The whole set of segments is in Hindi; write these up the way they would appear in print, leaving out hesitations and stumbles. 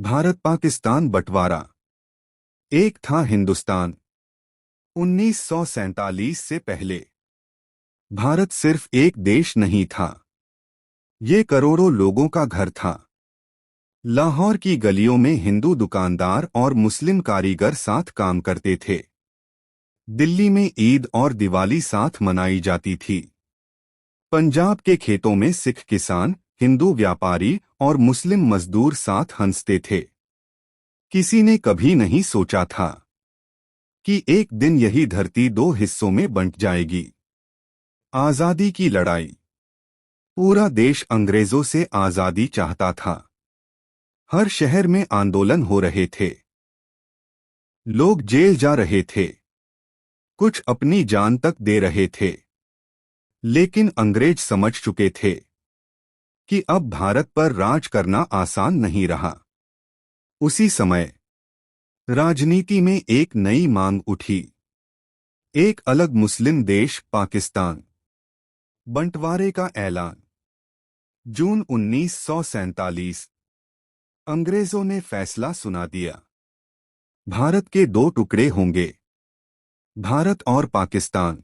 भारत पाकिस्तान बंटवारा। एक था हिंदुस्तान। 1947 से पहले भारत सिर्फ एक देश नहीं था, ये करोड़ों लोगों का घर था। लाहौर की गलियों में हिंदू दुकानदार और मुस्लिम कारीगर साथ काम करते थे। दिल्ली में ईद और दिवाली साथ मनाई जाती थी। पंजाब के खेतों में सिख किसान, हिंदू व्यापारी और मुस्लिम मजदूर साथ हंसते थे। किसी ने कभी नहीं सोचा था कि एक दिन यही धरती दो हिस्सों में बंट जाएगी। आजादी की लड़ाई। पूरा देश अंग्रेजों से आजादी चाहता था। हर शहर में आंदोलन हो रहे थे। लोग जेल जा रहे थे। कुछ अपनी जान तक दे रहे थे। लेकिन अंग्रेज समझ चुके थे कि अब भारत पर राज करना आसान नहीं रहा। उसी समय राजनीति में एक नई मांग उठी। एक अलग मुस्लिम देश पाकिस्तान। बंटवारे का ऐलान। जून 1947। अंग्रेजों ने फैसला सुना दिया। भारत के दो टुकड़े होंगे, भारत और पाकिस्तान।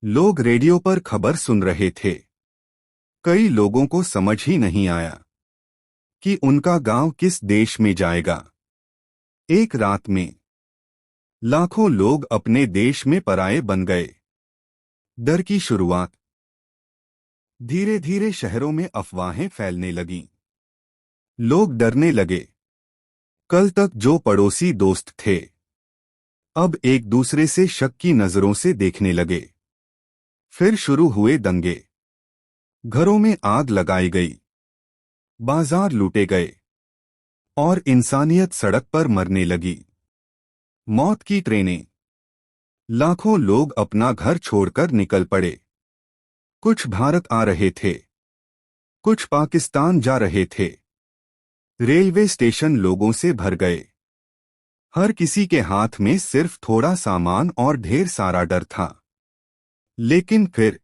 लोग रेडियो पर खबर सुन रहे थे। कई लोगों को समझ ही नहीं आया कि उनका गांव किस देश में जाएगा। एक रात में लाखों लोग अपने देश में पराये बन गए। डर की शुरुआत। धीरे धीरे शहरों में अफवाहें फैलने लगीं। लोग डरने लगे। कल तक जो पड़ोसी दोस्त थे, अब एक दूसरे से शक की नजरों से देखने लगे। फिर शुरू हुए दंगे। घरों में आग लगाई गई, बाजार लूटे गए और इंसानियत सड़क पर मरने लगी। मौत की ट्रेनें। लाखों लोग अपना घर छोड़कर निकल पड़े। कुछ भारत आ रहे थे, कुछ पाकिस्तान जा रहे थे। रेलवे स्टेशन लोगों से भर गए। हर किसी के हाथ में सिर्फ थोड़ा सामान और ढेर सारा डर था। लेकिन फिर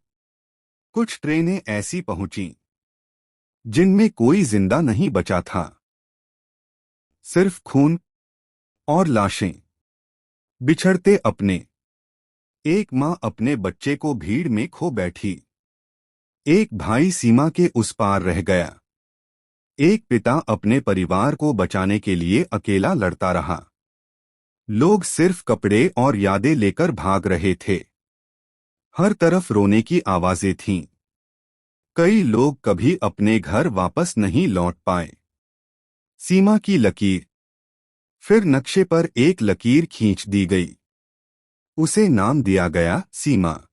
कुछ ट्रेनें ऐसी पहुंचीं जिनमें कोई जिंदा नहीं बचा था। सिर्फ खून और लाशें। बिछड़ते अपने। एक मां अपने बच्चे को भीड़ में खो बैठी। एक भाई सीमा के उस पार रह गया। एक पिता अपने परिवार को बचाने के लिए अकेला लड़ता रहा। लोग सिर्फ कपड़े और यादें लेकर भाग रहे थे। हर तरफ रोने की आवाजें थीं। कई लोग कभी अपने घर वापस नहीं लौट पाए। सीमा की लकीर। फिर नक्शे पर एक लकीर खींच दी गई। उसे नाम दिया गया सीमा।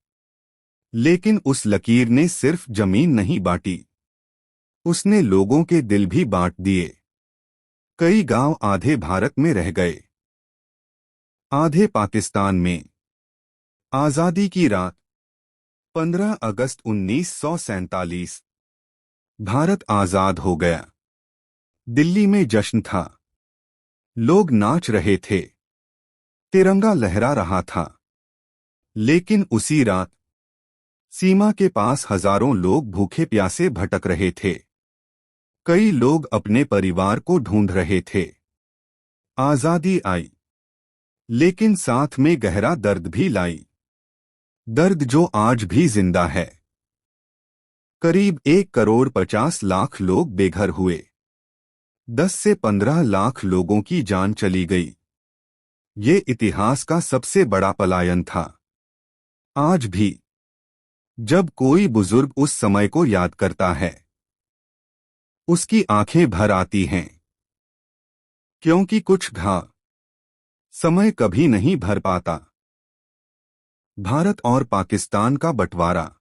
लेकिन उस लकीर ने सिर्फ जमीन नहीं बांटी, उसने लोगों के दिल भी बांट दिए। कई गांव आधे भारत में रह गए, आधे पाकिस्तान में। आजादी की रात। 15 अगस्त 1947। भारत आजाद हो गया। दिल्ली में जश्न था। लोग नाच रहे थे। तिरंगा लहरा रहा था। लेकिन उसी रात सीमा के पास हजारों लोग भूखे प्यासे भटक रहे थे। कई लोग अपने परिवार को ढूंढ रहे थे। आजादी आई, लेकिन साथ में गहरा दर्द भी लाई। दर्द जो आज भी जिंदा है। करीब 1,50,00,000 लोग बेघर हुए। 10 से 15 लाख लोगों की जान चली गई। ये इतिहास का सबसे बड़ा पलायन था। आज भी जब कोई बुजुर्ग उस समय को याद करता है, उसकी आंखें भर आती हैं। क्योंकि कुछ घाव समय कभी नहीं भर पाता। भारत और पाकिस्तान का बंटवारा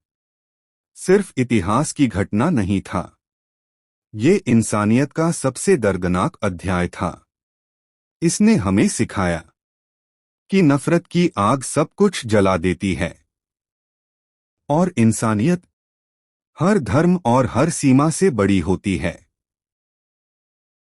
सिर्फ इतिहास की घटना नहीं था, ये इंसानियत का सबसे दर्दनाक अध्याय था। इसने हमें सिखाया कि नफरत की आग सब कुछ जला देती है और इंसानियत हर धर्म और हर सीमा से बड़ी होती है।